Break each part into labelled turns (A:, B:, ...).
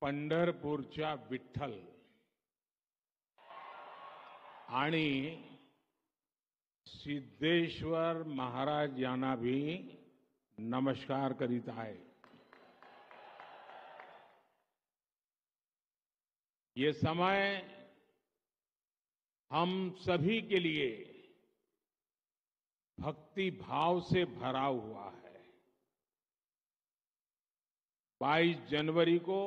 A: पंढरपूरच्या विठ्ठल आणि सिद्धेश्वर महाराज यांना भी नमस्कार करीत आहे. ये समय हम सभी के लिए भक्ति भाव से भरा हुआ है. 22 जनवरी को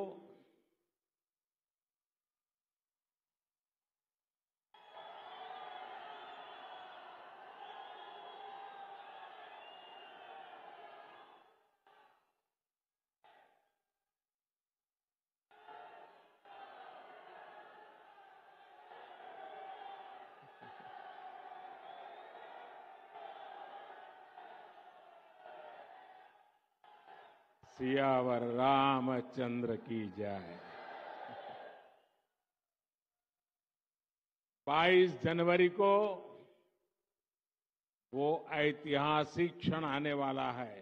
A: सियावर रामचंद्र की जय. 22 जनवरी को वो ऐतिहासिक क्षण आने वाला है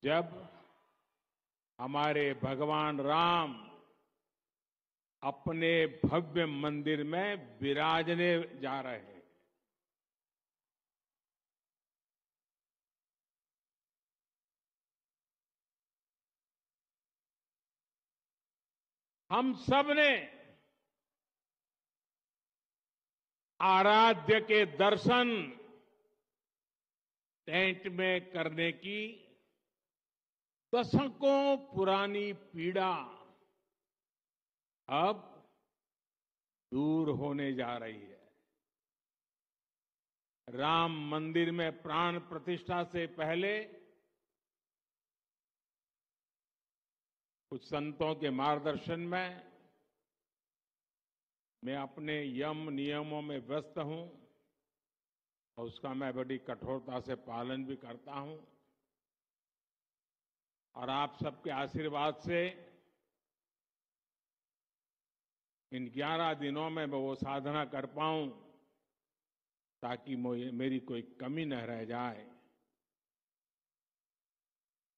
A: जब हमारे भगवान राम अपने भव्य मंदिर में विराजने जा रहे हैं. हम सब ने आराध्य के दर्शन टेंट में करने की दशकों पुरानी पीड़ा अब दूर होने जा रही है. राम मंदिर में प्राण प्रतिष्ठा से पहले कुछ संतों के मार्गदर्शन में मैं अपने यम नियमों में व्यस्त हूं और उसका मैं बड़ी कठोरता से पालन भी करता हूं. और आप सबके आशीर्वाद से इन 11 दिनों में मैं वो साधना कर पाऊं ताकि मेरी कोई कमी न रह जाए.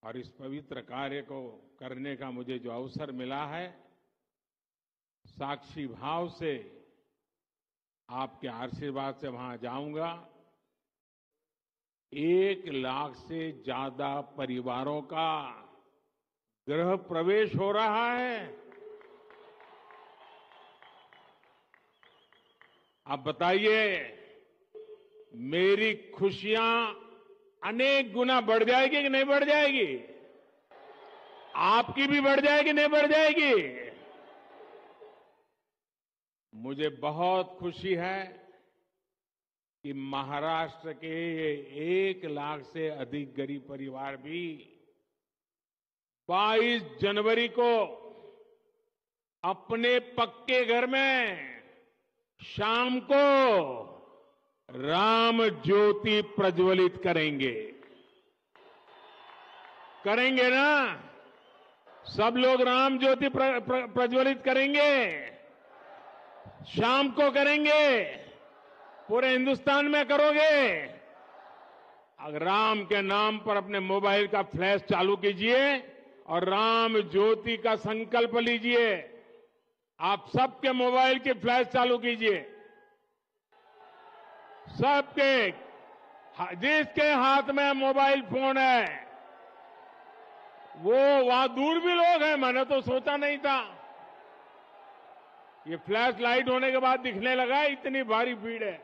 A: और इस पवित्र कार्य को करने का मुझे जो अवसर मिला है, साक्षी भाव से आपके आशीर्वाद से वहां जाऊंगा. 1 लाख से ज्यादा परिवारों का गृह प्रवेश हो रहा है. आप बताइए, मेरी खुशियां अनेक गुना बढ़ जाएगी कि नहीं बढ़ जाएगी? आपकी भी बढ़ जाएगी नहीं बढ़ जाएगी? मुझे बहुत खुशी है कि महाराष्ट्र के 1 लाख से अधिक गरीब परिवार भी 22 जनवरी को अपने पक्के घर में शाम को राम ज्योति प्रज्वलित करेंगे. करेंगे ना? सब लोग राम ज्योति प्रज्वलित करेंगे. शाम को करेंगे. पूरे हिंदुस्तान में करोगे. अगर राम के नाम पर अपने मोबाइल का फ्लैश चालू कीजिए और राम ज्योति का संकल्प लीजिए. आप सबके मोबाइल की फ्लैश चालू कीजिए. सबके, जिसके हाथ में मोबाइल फोन है, वो वहां दूर भी लोग हैं, मैंने तो सोचा नहीं था. ये फ्लैश लाइट होने के बाद दिखने लगा इतनी भारी भीड़ है.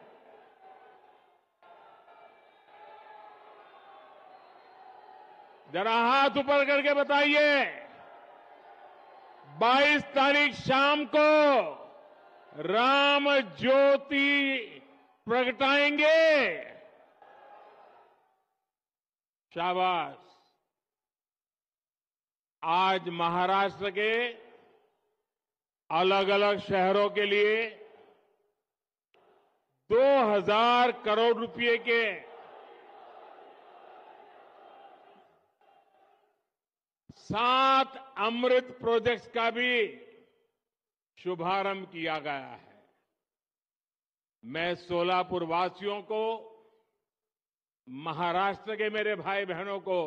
A: जरा हाथ ऊपर करके बताइए, 22 तारीख शाम को राम ज्योति प्रगटाएंगे. शाबाश. आज महाराष्ट्र के अलग अलग शहरों के लिए 2000 करोड़ रुपए के 7 अमृत प्रोजेक्ट्स का भी शुभारंभ किया गया है. मैं सोलापुर वासियों को, महाराष्ट्र के मेरे भाई बहनों को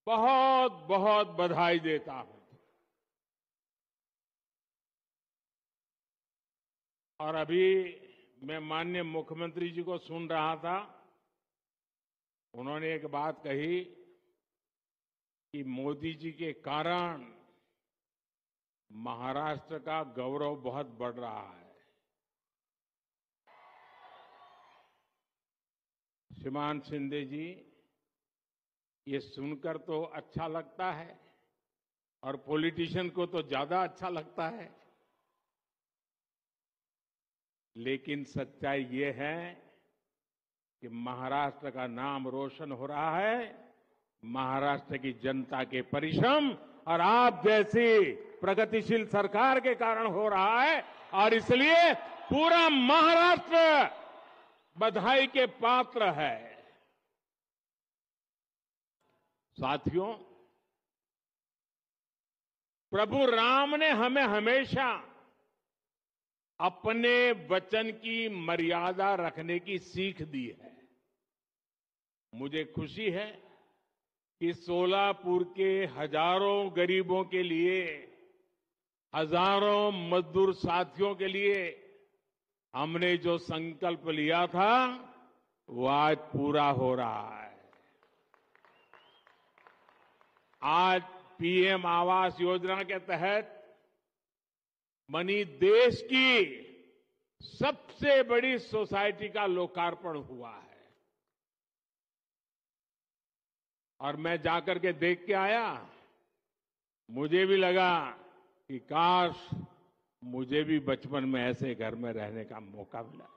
A: बहुत बहुत बधाई देता हूं. और अभी मैं माननीय मुख्यमंत्री जी को सुन रहा था, उन्होंने एक बात कही कि मोदी जी के कारण महाराष्ट्र का गौरव बहुत बढ़ रहा है। श्रीमान शिंदे जी, ये सुनकर तो अच्छा लगता है और पॉलिटिशियन को तो ज्यादा अच्छा लगता है, लेकिन सच्चाई ये है कि महाराष्ट्र का नाम रोशन हो रहा है महाराष्ट्र की जनता के परिश्रम और आप जैसी प्रगतिशील सरकार के कारण हो रहा है, और इसलिए पूरा महाराष्ट्र बधाई के पात्र है। साथियों, प्रभु राम ने हमें हमेशा अपने वचन की मर्यादा रखने की सीख दी है। मुझे खुशी है कि सोलापुर के हजारों गरीबों के लिए, हजारों मजदूर साथियों के लिए हमने जो संकल्प लिया था वो आज पूरा हो रहा है। आज पीएम आवास योजना के तहत बनी देश की सबसे बड़ी सोसाइटी का लोकार्पण हुआ है, और मैं जाकर के देख के आया। मुझे भी लगा कि काश मुझे भी बचपन में ऐसे घर में रहने का मौका मिला।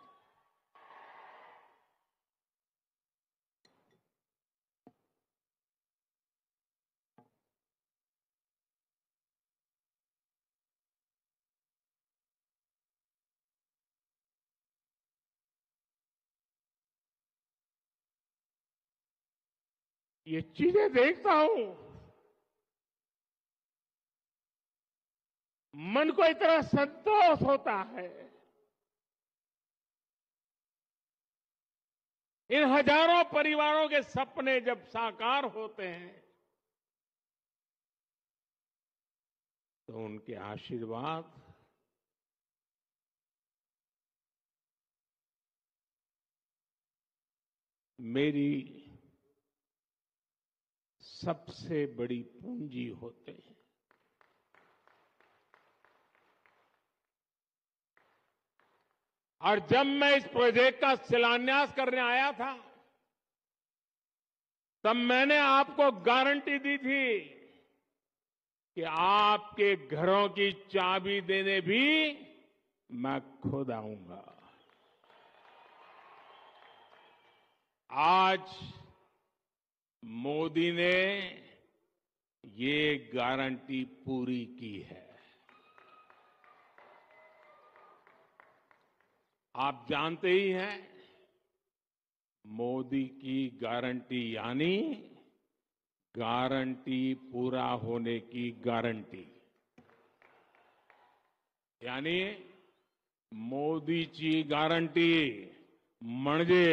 A: ये चीजें देखता हूं, मन को इतना संतोष होता है। इन हजारों परिवारों के सपने जब साकार होते हैं तो उनके आशीर्वाद मेरी सबसे बड़ी पूंजी होते हैं। और जब मैं इस प्रोजेक्ट का शिलान्यास करने आया था, तब मैंने आपको गारंटी दी थी कि आपके घरों की चाबी देने भी मैं खुद आऊंगा। आज मोदी ने ये गारंटी पूरी की है। आप जानते ही हैं, मोदी की गारंटी यानी गारंटी पूरा होने की गारंटी। यानी मोदीची गारंटी म्हणजे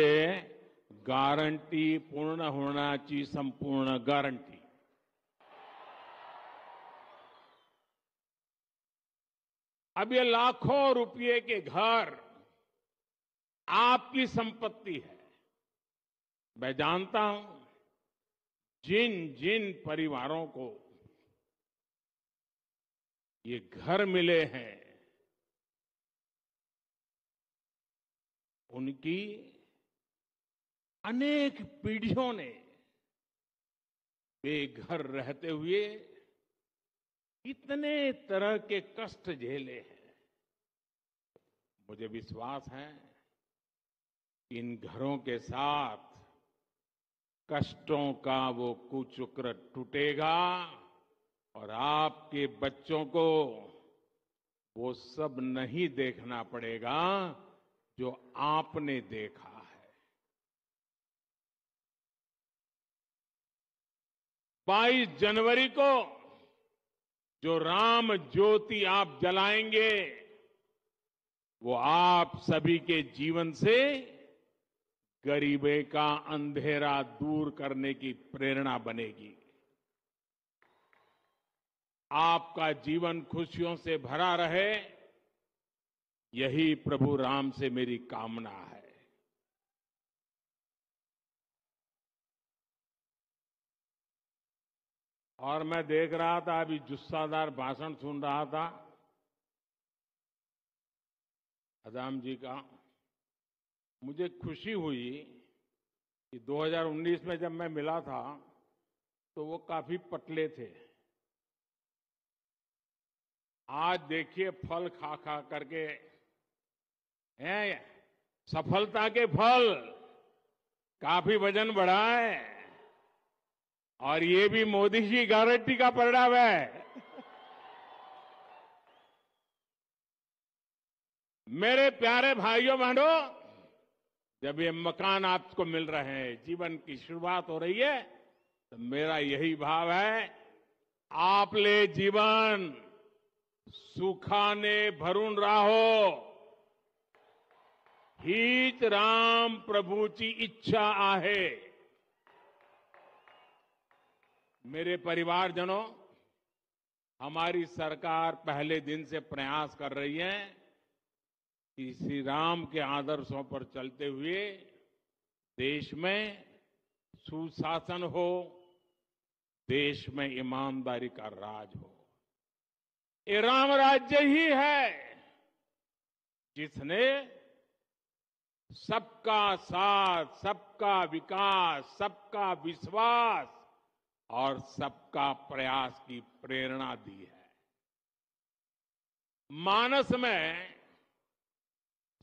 A: गारंटी पूर्ण होण्याची संपूर्ण गारंटी। अब ये लाखों रुपए के घर आपकी संपत्ति है। मैं जानता हूं जिन जिन परिवारों को ये घर मिले हैं उनकी अनेक पीढ़ियों ने बेघर रहते हुए इतने तरह के कष्ट झेले हैं। मुझे विश्वास है इन घरों के साथ कष्टों का वो कुचक्र टूटेगा और आपके बच्चों को वो सब नहीं देखना पड़ेगा जो आपने देखा है। 22 जनवरी को जो राम ज्योति आप जलाएंगे वो आप सभी के जीवन से गरीबी का अंधेरा दूर करने की प्रेरणा बनेगी। आपका जीवन खुशियों से भरा रहे, यही प्रभु राम से मेरी कामना है। और मैं देख रहा था, अभी जुस्सादार भाषण सुन रहा था अदाम जी का। मुझे खुशी हुई कि 2019 में जब मैं मिला था तो वो काफी पतले थे। आज देखिए फल खा खा करके हैं, सफलता के फल, काफी वजन बढ़ा है। और ये भी मोदी जी गारंटी का परिणाम है। मेरे प्यारे भाइयों बहनों, जब ये मकान आपको मिल रहे हैं, जीवन की शुरुआत हो रही है, तो मेरा यही भाव है, आपले जीवन सुखाने भरून राहो, हीच राम प्रभूची इच्छा आहे। मेरे परिवारजनों, हमारी सरकार पहले दिन से प्रयास कर रही है कि श्री राम के आदर्शों पर चलते हुए देश में सुशासन हो, देश में ईमानदारी का राज हो। ये राम राज्य ही है जिसने सबका साथ, सबका विकास, सबका विश्वास और सबका प्रयास की प्रेरणा दी है। मानस में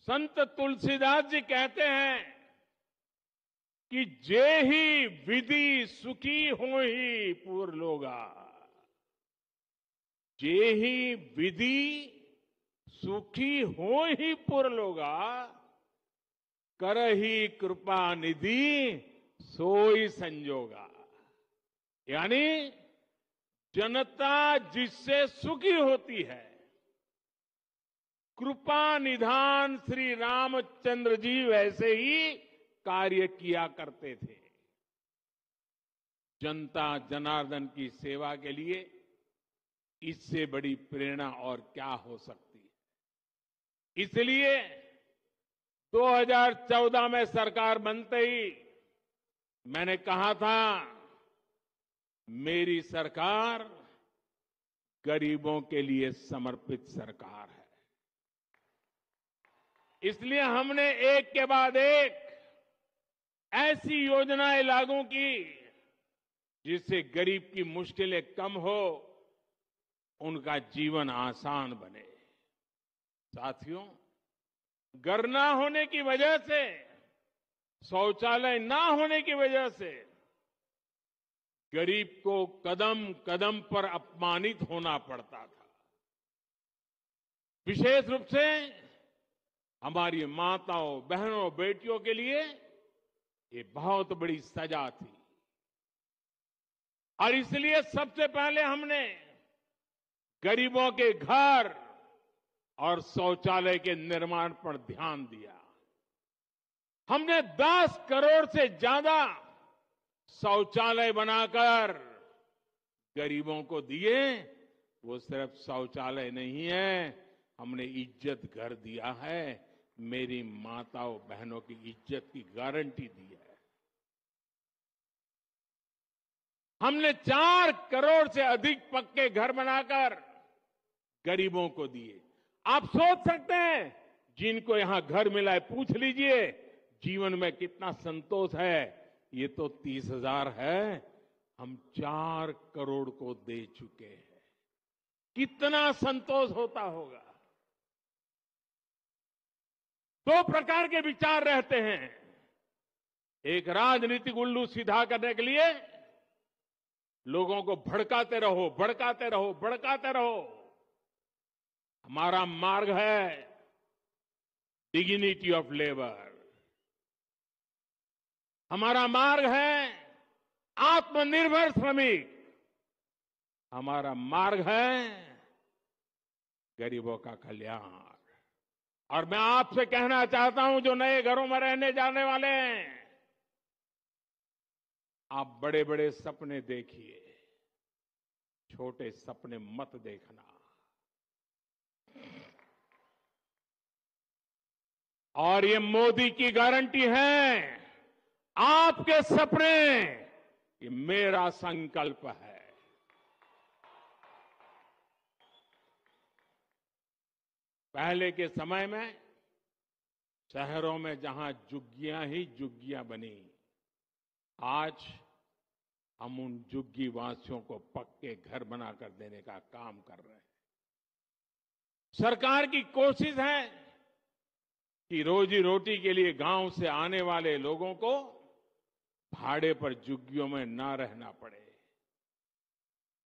A: संत तुलसीदास जी कहते हैं कि जेहि विधि सुखी होहि पुर लोगा, जेहि विधि सुखी होहि पुर लोगा, करहि कृपा निधि सोई संजोगा। यानी जनता जिससे सुखी होती है, कृपा निधान श्री रामचंद्र जी वैसे ही कार्य किया करते थे। जनता जनार्दन की सेवा के लिए इससे बड़ी प्रेरणा और क्या हो सकती है। इसलिए 2014 में सरकार बनते ही मैंने कहा था, मेरी सरकार गरीबों के लिए समर्पित सरकार है। इसलिए हमने एक के बाद एक ऐसी योजनाएं लागू की जिससे गरीब की मुश्किलें कम हो, उनका जीवन आसान बने। साथियों, घर ना होने की वजह से, शौचालय ना होने की वजह से गरीब को कदम कदम पर अपमानित होना पड़ता था। विशेष रूप से हमारी माताओं, बहनों, बेटियों के लिए ये बहुत बड़ी सजा थी। और इसलिए सबसे पहले हमने गरीबों के घर और शौचालय के निर्माण पर ध्यान दिया। हमने 10 करोड़ से ज्यादा शौचालय बनाकर गरीबों को दिए। वो सिर्फ शौचालय नहीं है, हमने इज्जत घर दिया है, मेरी माताओं बहनों की इज्जत की गारंटी दी है। हमने 4 करोड़ से अधिक पक्के घर बनाकर गरीबों को दिए। आप सोच सकते हैं, जिनको यहां घर मिला है, पूछ लीजिए जीवन में कितना संतोष है। ये तो 30,000 है, हम 4 करोड़ को दे चुके हैं। कितना संतोष होता होगा। 2 प्रकार के विचार रहते हैं। एक, राजनीतिक उल्लू सीधा करने के लिए लोगों को भड़काते रहो, भड़काते रहो, भड़काते रहो। हमारा मार्ग है डिग्निटी ऑफ लेबर। हमारा मार्ग है आत्मनिर्भर श्रमिक। हमारा मार्ग है गरीबों का कल्याण। और मैं आपसे कहना चाहता हूं, जो नए घरों में रहने जाने वाले हैं, आप बड़े बड़े सपने देखिए, छोटे सपने मत देखना। और ये मोदी की गारंटी है, आपके सपने, ये मेरा संकल्प है। पहले के समय में शहरों में जहां झुग्गियां ही झुग्गियां बनी, आज हम उन झुग्गी वासियों को पक्के घर बनाकर देने का काम कर रहे हैं। सरकार की कोशिश है कि रोजी रोटी के लिए गांव से आने वाले लोगों को भाड़े पर झुग्गियों में ना रहना पड़े।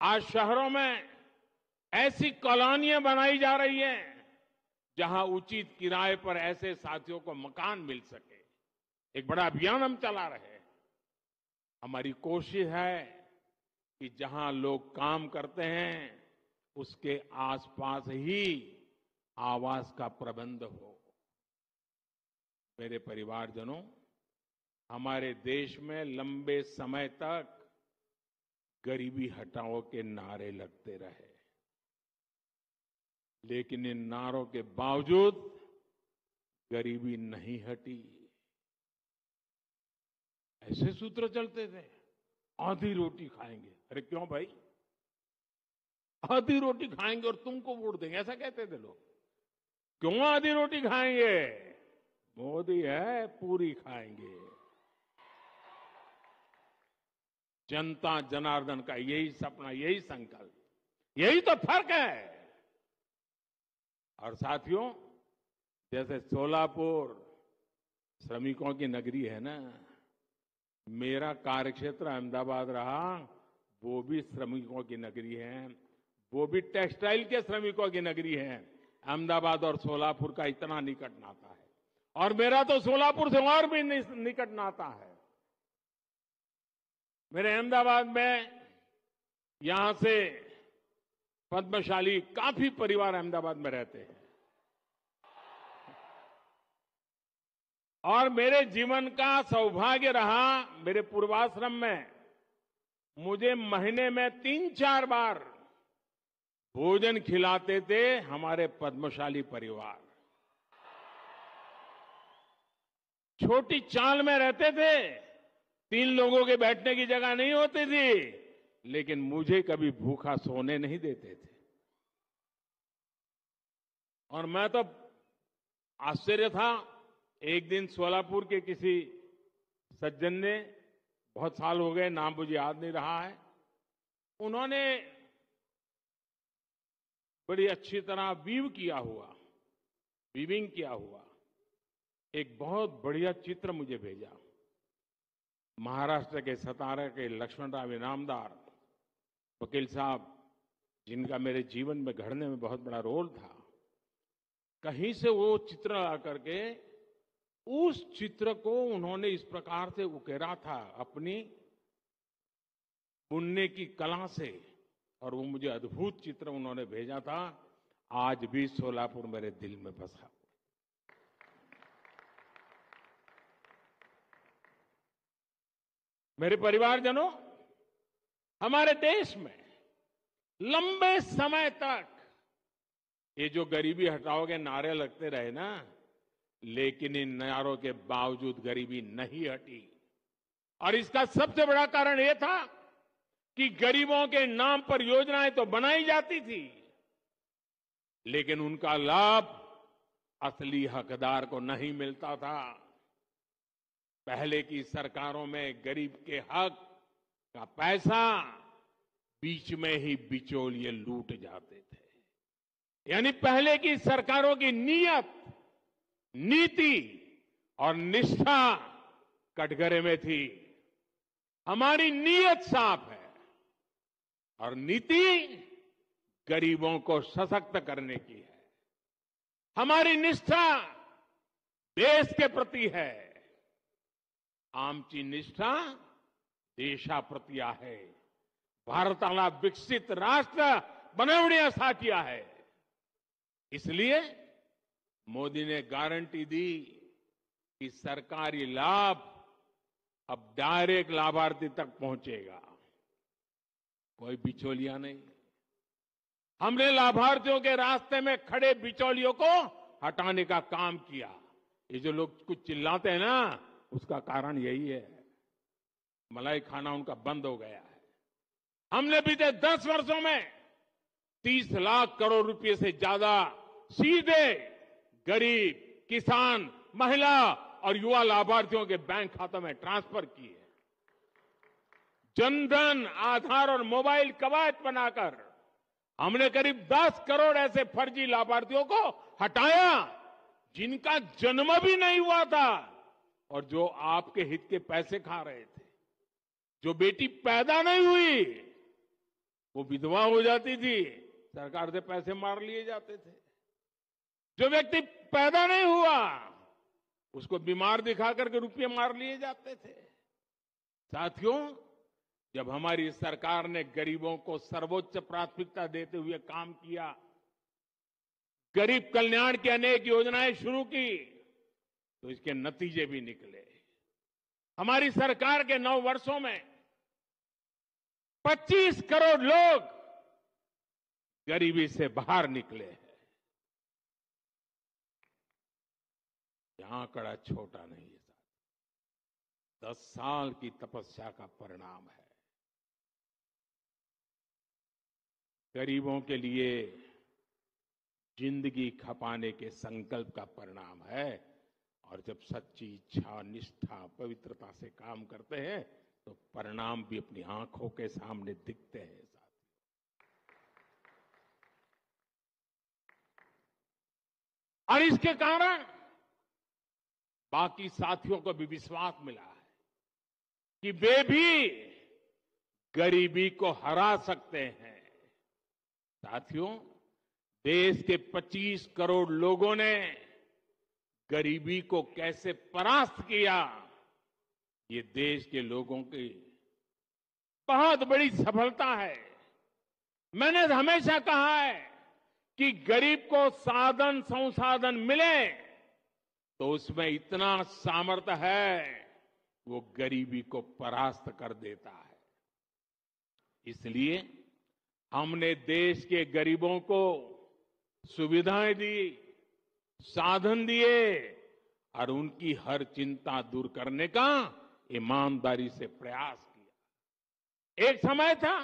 A: आज शहरों में ऐसी कॉलोनियां बनाई जा रही हैं जहां उचित किराए पर ऐसे साथियों को मकान मिल सके। एक बड़ा अभियान हम चला रहे हैं। हमारी कोशिश है कि जहां लोग काम करते हैं उसके आसपास ही आवास का प्रबंध हो। मेरे परिवारजनों, हमारे देश में लंबे समय तक गरीबी हटाओ के नारे लगते रहे, लेकिन इन नारों के बावजूद गरीबी नहीं हटी। ऐसे सूत्र चलते थे, आधी रोटी खाएंगे। अरे क्यों भाई, आधी रोटी खाएंगे और तुमको वोट देंगे, ऐसा कहते थे लोग। क्यों आधी रोटी खाएंगे, मोदी है पूरी खाएंगे। जनता जनार्दन का यही सपना, यही संकल्प, यही तो फर्क है। और साथियों, जैसे सोलापुर श्रमिकों की नगरी है ना, मेरा कार्यक्षेत्र अहमदाबाद रहा, वो भी श्रमिकों की नगरी है, वो भी टेक्सटाइल के श्रमिकों की नगरी है। अहमदाबाद और सोलापुर का इतना निकट नाता है, और मेरा तो सोलापुर से और भी निकट नाता है। मेरे अहमदाबाद में यहां से पद्मशाली काफी परिवार अहमदाबाद में रहते हैं, और मेरे जीवन का सौभाग्य रहा, मेरे पूर्वाश्रम में मुझे महीने में 3-4 बार भोजन खिलाते थे हमारे पद्मशाली परिवार। छोटी चाल में रहते थे, 3 लोगों के बैठने की जगह नहीं होती थी, लेकिन मुझे कभी भूखा सोने नहीं देते थे। और मैं तो आश्चर्य था, एक दिन सोलापुर के किसी सज्जन ने, बहुत साल हो गए, नाम मुझे याद नहीं रहा है, उन्होंने बड़ी अच्छी तरह वीविंग किया हुआ एक बहुत बढ़िया चित्र मुझे भेजा। महाराष्ट्र के सतारा के लक्ष्मणराव इनामदार वकील साहब, जिनका मेरे जीवन में घड़ने में बहुत बड़ा रोल था, कहीं से वो चित्र आकर के उस चित्र को उन्होंने इस प्रकार से उकेरा था अपनी बुनने की कला से, और वो मुझे अद्भुत चित्र उन्होंने भेजा था। आज भी सोलापुर मेरे दिल में बसा। मेरे परिवारजनों, हमारे देश में लंबे समय तक ये जो गरीबी हटाओ के नारे लगते रहे ना, लेकिन इन नारों के बावजूद गरीबी नहीं हटी। और इसका सबसे बड़ा कारण यह था कि गरीबों के नाम पर योजनाएं तो बनाई जाती थी, लेकिन उनका लाभ असली हकदार को नहीं मिलता था। पहले की सरकारों में गरीब के हक का पैसा बीच में ही बिचौलिए लूट जाते थे। यानी पहले की सरकारों की नीयत, नीति और निष्ठा कटघरे में थी। हमारी नीयत साफ है और नीति गरीबों को सशक्त करने की है। हमारी निष्ठा देश के प्रति है। आमची निष्ठा देशाप्रती आहे. भारताला विकसित राष्ट्र बनवण्यासाठी आहे. इसलिए मोदी ने गारंटी दी कि सरकारी लाभ अब डायरेक्ट लाभार्थी तक पहुंचेगा, कोई बिचौलिया नहीं। हमने लाभार्थियों के रास्ते में खड़े बिचौलियों को हटाने का काम किया। ये जो लोग कुछ चिल्लाते हैं ना, उसका कारण यही है, मलाई खाना उनका बंद हो गया है। हमने बीते 10 वर्षों में 30 लाख करोड़ रुपए से ज्यादा सीधे गरीब, किसान, महिला और युवा लाभार्थियों के बैंक खातों में ट्रांसफर किए। जनधन, आधार और मोबाइल कवायद बनाकर हमने करीब 10 करोड़ ऐसे फर्जी लाभार्थियों को हटाया जिनका जन्म भी नहीं हुआ था और जो आपके हित के पैसे खा रहे थे। जो बेटी पैदा नहीं हुई वो विधवा हो जाती थी, सरकार से पैसे मार लिए जाते थे। जो व्यक्ति पैदा नहीं हुआ उसको बीमार दिखा करके रुपये मार लिए जाते थे। साथियों, जब हमारी सरकार ने गरीबों को सर्वोच्च प्राथमिकता देते हुए काम किया, गरीब कल्याण की अनेक योजनाएं शुरू की, तो इसके नतीजे भी निकले। हमारी सरकार के 9 वर्षों में 25 करोड़ लोग गरीबी से बाहर निकले हैं। यह आंकड़ा छोटा नहीं है, 10 साल की तपस्या का परिणाम है। गरीबों के लिए जिंदगी खपाने के संकल्प का परिणाम है। और जब सच्ची इच्छा, निष्ठा, पवित्रता से काम करते हैं तो परिणाम भी अपनी आंखों के सामने दिखते हैं। और इसके कारण बाकी साथियों को भी विश्वास मिला है कि वे भी गरीबी को हरा सकते हैं। साथियों, देश के 25 करोड़ लोगों ने गरीबी को कैसे परास्त किया, ये देश के लोगों की बहुत बड़ी सफलता है। मैंने हमेशा कहा है कि गरीब को साधन संसाधन मिले तो उसमें इतना सामर्थ्य है, वो गरीबी को परास्त कर देता है। इसलिए हमने देश के गरीबों को सुविधाएं दी, साधन दिए और उनकी हर चिंता दूर करने का ईमानदारी से प्रयास किया। एक समय था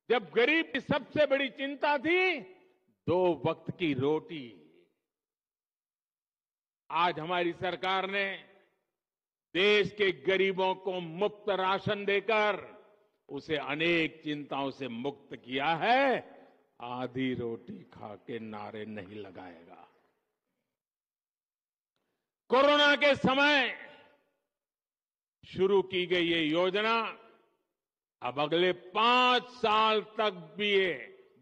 A: जब गरीब की सबसे बड़ी चिंता थी 2 वक्त की रोटी। आज हमारी सरकार ने देश के गरीबों को मुफ्त राशन देकर उसे अनेक चिंताओं से मुक्त किया है। आधी रोटी खा के नारे नहीं लगाएगा। कोरोना के समय शुरू की गई ये योजना अब अगले 5 साल तक भी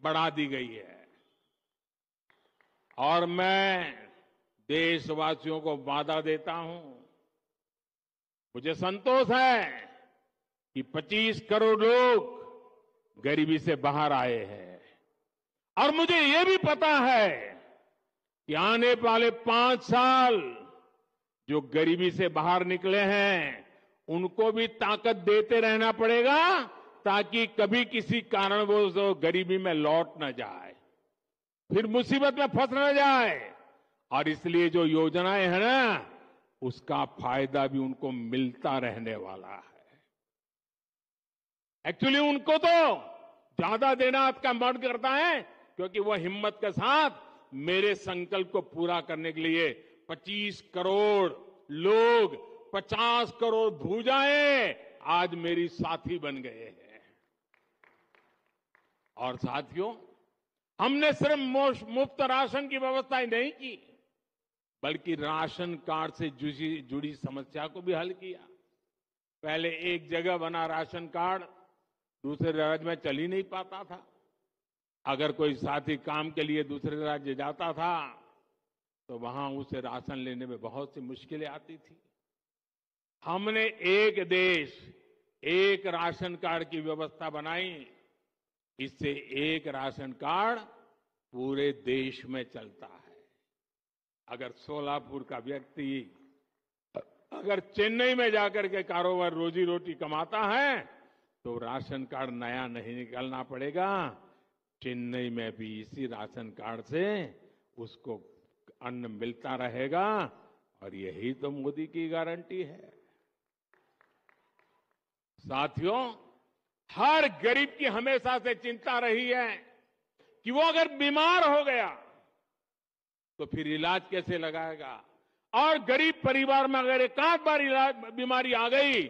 A: बढ़ा दी गई है। और मैं देशवासियों को वादा देता हूं, मुझे संतोष है कि 25 करोड़ लोग गरीबी से बाहर आए हैं। और मुझे ये भी पता है कि आने वाले 5 साल जो गरीबी से बाहर निकले हैं उनको भी ताकत देते रहना पड़ेगा ताकि कभी किसी कारणवश गरीबी में लौट न जाए, फिर मुसीबत में फंस न जाए। और इसलिए जो योजनाएं हैं ना, उसका फायदा भी उनको मिलता रहने वाला है। एक्चुअली उनको तो ज्यादा देना का मन करता है क्योंकि वो हिम्मत के साथ मेरे संकल्प को पूरा करने के लिए 25 करोड़ लोग, 50 करोड़ भुजाएं आज मेरी साथी बन गए हैं। और साथियों, हमने सिर्फ मुफ्त राशन की व्यवस्था ही नहीं की, बल्कि राशन कार्ड से जुड़ी समस्या को भी हल किया। पहले एक जगह बना राशन कार्ड दूसरे राज्य में चल ही नहीं पाता था। अगर कोई साथी काम के लिए दूसरे राज्य जाता था तो वहां उसे राशन लेने में बहुत सी मुश्किलें आती थी। हमने एक देश एक राशन कार्ड की व्यवस्था बनाई। इससे एक राशन कार्ड पूरे देश में चलता है। अगर सोलापुर का व्यक्ति अगर चेन्नई में जाकर के कारोबार रोजी रोटी कमाता है तो राशन कार्ड नया नहीं निकालना पड़ेगा। चेन्नई में भी इसी राशन कार्ड से उसको अन्न मिलता रहेगा और यही तो मोदी की गारंटी है। साथियों, हर गरीब की हमेशा से चिंता रही है कि वो अगर बीमार हो गया तो फिर इलाज कैसे लगाएगा, और गरीब परिवार में अगर एक आध बार बीमारी आ गई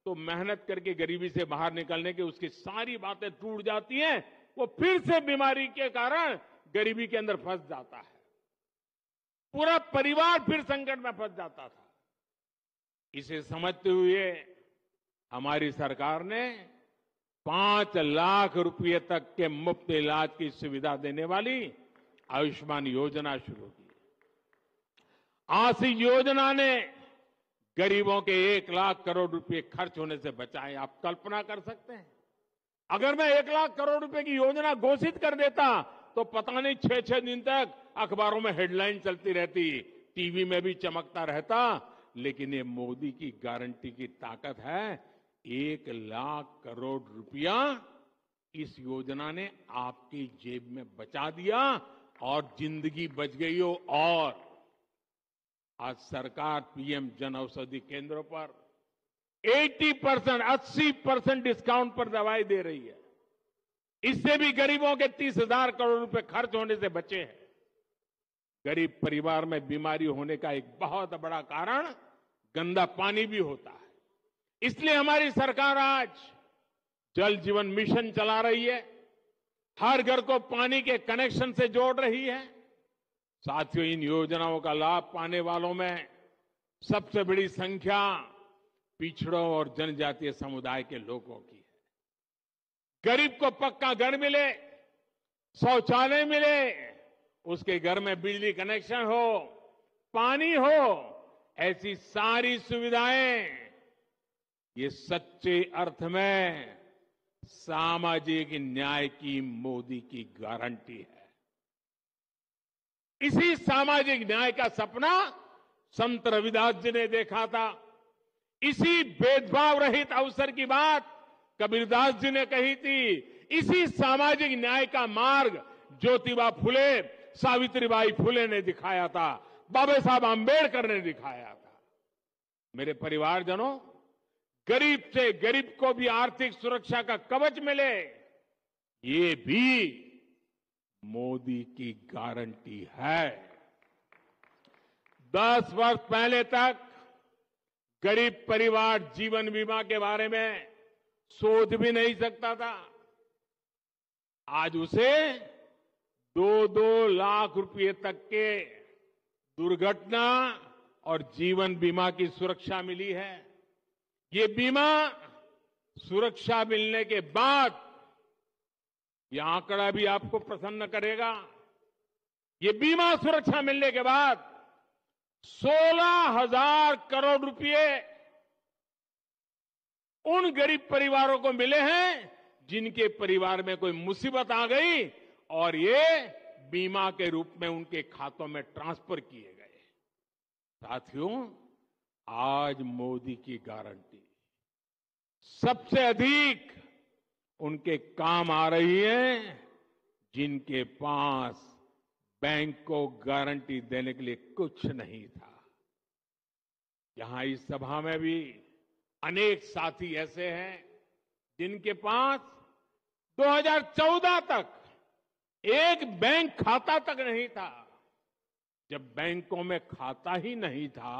A: तो मेहनत करके गरीबी से बाहर निकलने की उसकी सारी बातें टूट जाती हैं। वो फिर से बीमारी के कारण गरीबी के अंदर फंस जाता है। पूरा परिवार फिर संकट में फंस जाता था। इसे समझते हुए हमारी सरकार ने 5 लाख रुपए तक के मुफ्त इलाज की सुविधा देने वाली आयुष्मान योजना शुरू की। आज इस योजना ने गरीबों के 1 लाख करोड़ रुपए खर्च होने से बचाए। आप कल्पना कर सकते हैं, अगर मैं 1 लाख करोड़ रुपए की योजना घोषित कर देता तो पता नहीं 6-6 दिन तक अखबारों में हेडलाइन चलती रहती, टीवी में भी चमकता रहता। लेकिन ये मोदी की गारंटी की ताकत है। 1 लाख करोड़ रुपया इस योजना ने आपकी जेब में बचा दिया और जिंदगी बच गई हो। और आज सरकार पीएम जन औषधि केंद्रों पर 80% डिस्काउंट पर दवाई दे रही है। इससे भी गरीबों के 30,000 करोड़ रुपए खर्च होने से बचे हैं। गरीब परिवार में बीमारी होने का एक बहुत बड़ा कारण गंदा पानी भी होता है। इसलिए हमारी सरकार आज जल जीवन मिशन चला रही है, हर घर को पानी के कनेक्शन से जोड़ रही है। साथियों, इन योजनाओं का लाभ पाने वालों में सबसे बड़ी संख्या पिछड़ों और जनजातीय समुदाय के लोगों की है। गरीब को पक्का घर मिले, शौचालय मिले, उसके घर में बिजली कनेक्शन हो, पानी हो, ऐसी सारी सुविधाएं, ये सच्चे अर्थ में सामाजिक न्याय की मोदी की गारंटी है। इसी सामाजिक न्याय का सपना संत रविदास जी ने देखा था। इसी भेदभाव रहित अवसर की बात कबीरदास जी ने कही थी। इसी सामाजिक न्याय का मार्ग ज्योतिबा फुले, सावित्रीबाई फुले ने दिखाया था, बाबा साहब आंबेडकर ने दिखाया था। मेरे परिवारजनों, गरीब से गरीब को भी आर्थिक सुरक्षा का कवच मिले, ये भी मोदी की गारंटी है। 10 वर्ष पहले तक गरीब परिवार जीवन बीमा के बारे में सोच भी नहीं सकता था। आज उसे 2-2 लाख रुपए तक के दुर्घटना और जीवन बीमा की सुरक्षा मिली है। ये बीमा सुरक्षा मिलने के बाद, यह आंकड़ा भी आपको प्रसन्न करेगा, ये बीमा सुरक्षा मिलने के बाद 16,000 करोड़ रुपए उन गरीब परिवारों को मिले हैं जिनके परिवार में कोई मुसीबत आ गई और ये बीमा के रूप में उनके खातों में ट्रांसफर किए गए। साथियों, आज मोदी की गारंटी सबसे अधिक उनके काम आ रही है जिनके पास बैंक को गारंटी देने के लिए कुछ नहीं था। यहां इस सभा में भी अनेक साथी ऐसे हैं जिनके पास 2014 तक एक बैंक खाता तक नहीं था। जब बैंकों में खाता ही नहीं था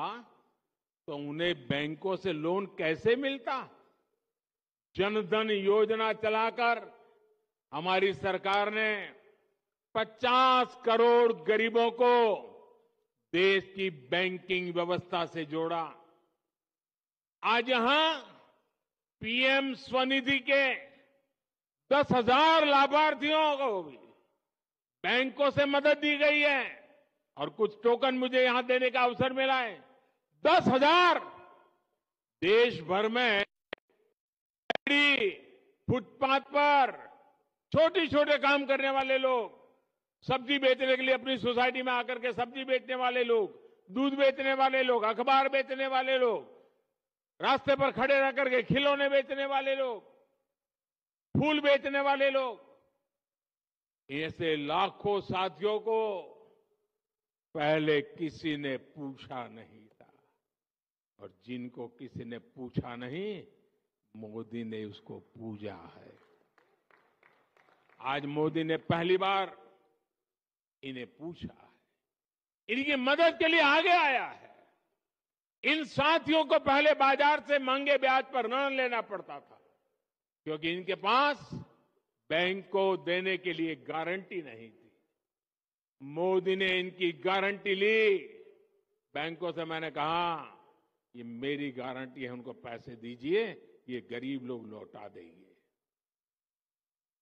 A: तो उन्हें बैंकों से लोन कैसे मिलता? जनधन योजना चलाकर हमारी सरकार ने 50 करोड़ गरीबों को देश की बैंकिंग व्यवस्था से जोड़ा। आज यहां पीएम स्वनिधि के 10,000 लाभार्थियों को भी बैंकों से मदद दी गई है और कुछ टोकन मुझे यहां देने का अवसर मिला है। 10,000 देश भर में फुटपाथ पर छोटे छोटे काम करने वाले लोग, सब्जी बेचने के लिए अपनी सोसाइटी में आकर के सब्जी बेचने वाले लोग, दूध बेचने वाले लोग, अखबार बेचने वाले लोग, रास्ते पर खड़े रह करके खिलौने बेचने वाले लोग, फूल बेचने वाले लोग, ऐसे लाखों साथियों को पहले किसी ने पूछा नहीं था। और जिनको किसी ने पूछा नहीं, मोदी ने उसको पूजा है। आज मोदी ने पहली बार इन्हें पूछा है, इनकी मदद के लिए आगे आया है। इन साथियों को पहले बाजार से महंगे ब्याज पर ऋण लेना पड़ता था, क्योंकि इनके पास बैंक को देने के लिए गारंटी नहीं थी। मोदी ने इनकी गारंटी ली। बैंकों से मैंने कहा, ये मेरी गारंटी है, उनको पैसे दीजिए, ये गरीब लोग लौटा देंगे।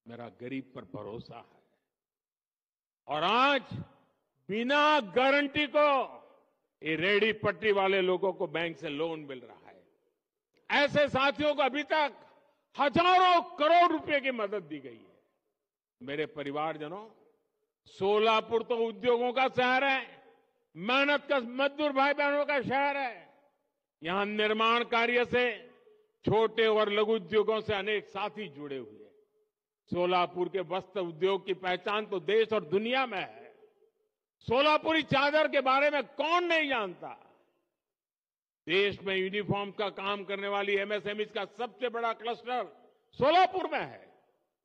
A: मेरा गरीब पर भरोसा है। और आज बिना गारंटी को ये रेहड़ी पटरी वाले लोगों को बैंक से लोन मिल रहा है। ऐसे साथियों को अभी तक हजारों करोड़ रुपए की मदद दी गई है। मेरे परिवारजनों, सोलापुर तो उद्योगों का शहर है, मेहनत का मजदूर भाई बहनों का शहर है। यहां निर्माण कार्य से छोटे और लघु उद्योगों से अनेक साथी जुड़े हुए हैं। सोलापुर के वस्त्र उद्योग की पहचान तो देश और दुनिया में है। सोलापुरी चादर के बारे में कौन नहीं जानता। देश में यूनिफॉर्म का काम करने वाली एमएसएमई का सबसे बड़ा क्लस्टर सोलापुर में है।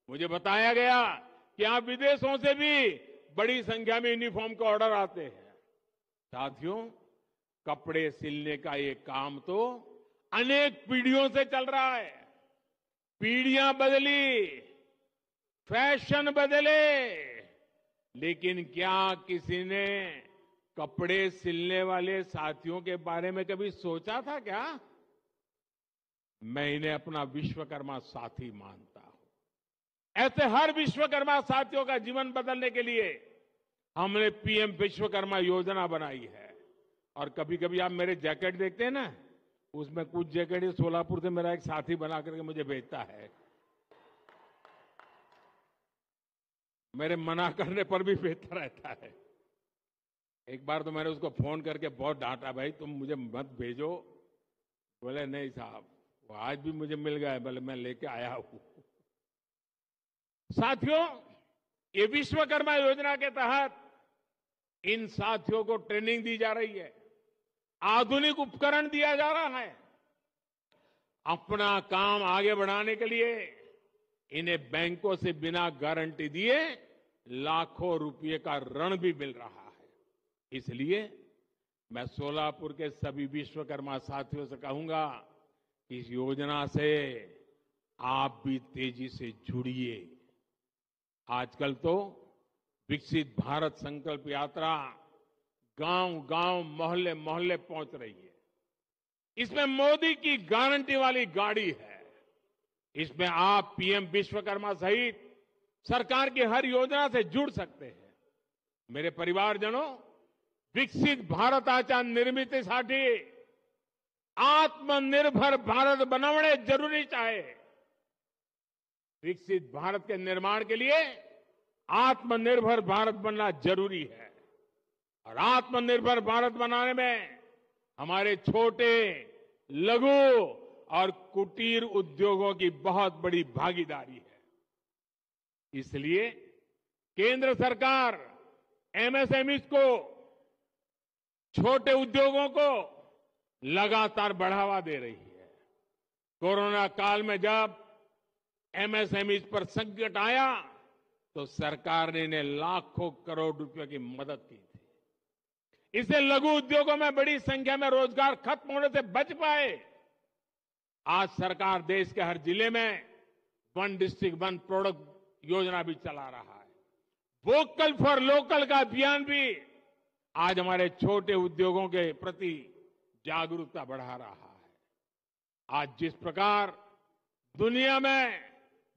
A: मुझे बताया गया कि यहां विदेशों से भी बड़ी संख्या में यूनिफॉर्म के ऑर्डर आते हैं। साथियों, कपड़े सिलने का ये काम तो अनेक पीढ़ियों से चल रहा है। पीढ़ियां बदली, फैशन बदले, लेकिन क्या किसी ने कपड़े सिलने वाले साथियों के बारे में कभी सोचा था क्या? मैं इन्हें अपना विश्वकर्मा साथी मानता हूं। ऐसे हर विश्वकर्मा साथियों का जीवन बदलने के लिए हमने पीएम विश्वकर्मा योजना बनाई है। और कभी कभी आप मेरे जैकेट देखते हैं ना, उसमें कुछ जैकेट सोलापुर से मेरा एक साथी बना करके मुझे भेजता है। मेरे मना करने पर भी भेजता रहता है। एक बार तो मैंने उसको फोन करके बहुत डांटा, भाई तुम मुझे मत भेजो। बोले नहीं साहब, वो आज भी मुझे मिल गया है, बोले मैं लेके आया हूं। साथियों, ये विश्वकर्मा योजना के तहत इन साथियों को ट्रेनिंग दी जा रही है, आधुनिक उपकरण दिया जा रहा है। अपना काम आगे बढ़ाने के लिए इन्हें बैंकों से बिना गारंटी दिए लाखों रुपए का ऋण भी मिल रहा है। इसलिए मैं सोलापुर के सभी विश्वकर्मा साथियों से कहूंगा कि इस योजना से आप भी तेजी से जुड़िए। आजकल तो विकसित भारत संकल्प यात्रा गांव-गांव, मोहल्ले-मोहल्ले पहुंच रही है। इसमें मोदी की गारंटी वाली गाड़ी है। इसमें आप पीएम विश्वकर्मा सहित सरकार की हर योजना से जुड़ सकते हैं। मेरे परिवारजनों, विकसित भारताच्या निर्मितीसाठी आत्मनिर्भर भारत बनवणे जरूरी आहे। विकसित भारत के निर्माण के लिए आत्मनिर्भर भारत बनना जरूरी है। और आत्मनिर्भर भारत बनाने में हमारे छोटे, लघु और कुटीर उद्योगों की बहुत बड़ी भागीदारी है। इसलिए केंद्र सरकार एमएसएमईज को, छोटे उद्योगों को लगातार बढ़ावा दे रही है। कोरोना काल में जब एमएसएमईज पर संकट आया तो सरकार ने इन्हें लाखों करोड़ रुपए की मदद की थी। इससे लघु उद्योगों में बड़ी संख्या में रोजगार खत्म होने से बच पाए। आज सरकार देश के हर जिले में वन डिस्ट्रिक्ट वन प्रोडक्ट योजना भी चला रहा है। वोकल फॉर लोकल का अभियान भी आज हमारे छोटे उद्योगों के प्रति जागरूकता बढ़ा रहा है। आज जिस प्रकार दुनिया में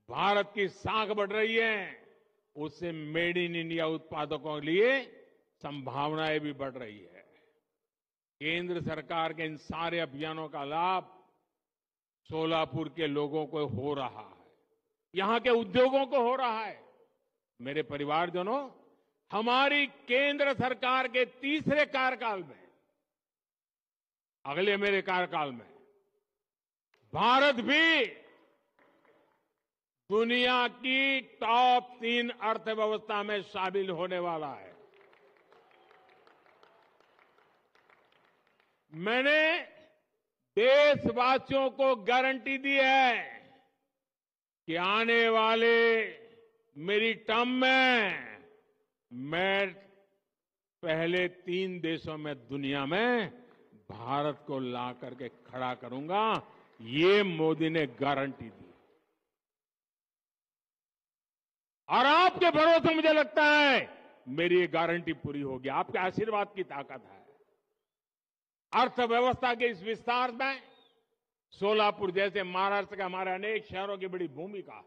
A: भारत की साख बढ़ रही है, उससे मेड इन इंडिया उत्पादकों के लिए संभावनाएं भी बढ़ रही है। केंद्र सरकार के इन सारे अभियानों का लाभ सोलापुर के लोगों को हो रहा है, यहां के उद्योगों को हो रहा है। मेरे परिवारजनों, हमारी केंद्र सरकार के तीसरे कार्यकाल में, अगले मेरे कार्यकाल में, भारत भी दुनिया की टॉप 3 अर्थव्यवस्था में शामिल होने वाला है। मैंने देशवासियों को गारंटी दी है कि आने वाले मेरी टर्म में मैं पहले 3 देशों में दुनिया में भारत को ला करके खड़ा करूंगा। ये मोदी ने गारंटी दी और आपके भरोसे मुझे लगता है मेरी ये गारंटी पूरी होगी। आपके आशीर्वाद की ताकत है। अर्थव्यवस्था के इस विस्तार में सोलापुर जैसे महाराष्ट्र के हमारे अनेक शहरों की बड़ी भूमिका है।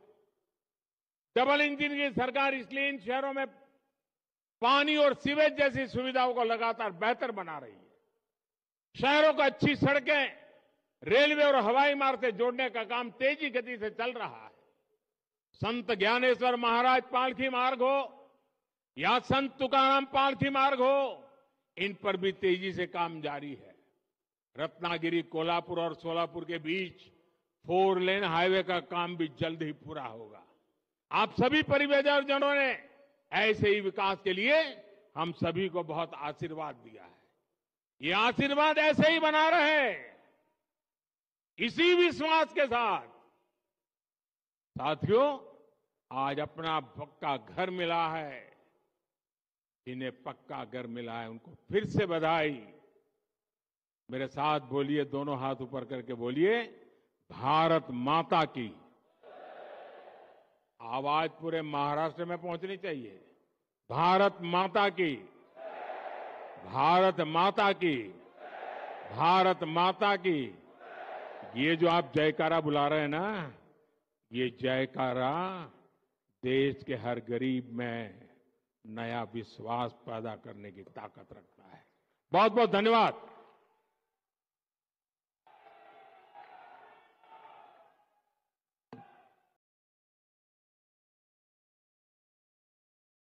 A: डबल इंजन की सरकार इसलिए इन शहरों में पानी और सीवेज जैसी सुविधाओं को लगातार बेहतर बना रही है। शहरों को अच्छी सड़कें, रेलवे और हवाई मार्ग से जोड़ने का काम तेजी गति से चल रहा है। संत ज्ञानेश्वर महाराज पालकी मार्ग हो या संत तुकाराम पालकी मार्ग हो, इन पर भी तेजी से काम जारी है। रत्नागिरी, कोल्हापुर और सोलापुर के बीच 4 लेन हाईवे का काम भी जल्द ही पूरा होगा। आप सभी परिवारजनों ने ऐसे ही विकास के लिए हम सभी को बहुत आशीर्वाद दिया है। ये आशीर्वाद ऐसे ही बना रहे। इसी विश्वास के साथ साथियों, आज अपना पक्का घर मिला है। जिन्हें पक्का घर मिला है उनको फिर से बधाई। मेरे साथ बोलिए, दोनों हाथ ऊपर करके बोलिए, भारत माता की। आवाज पूरे महाराष्ट्र में पहुंचनी चाहिए। भारत माता की, भारत माता की, भारत माता की। ये जो आप जयकारा बुला रहे हैं ना, ये जयकारा देश के हर गरीब में नया विश्वास पैदा करने की ताकत रखता है। बहुत बहुत धन्यवाद।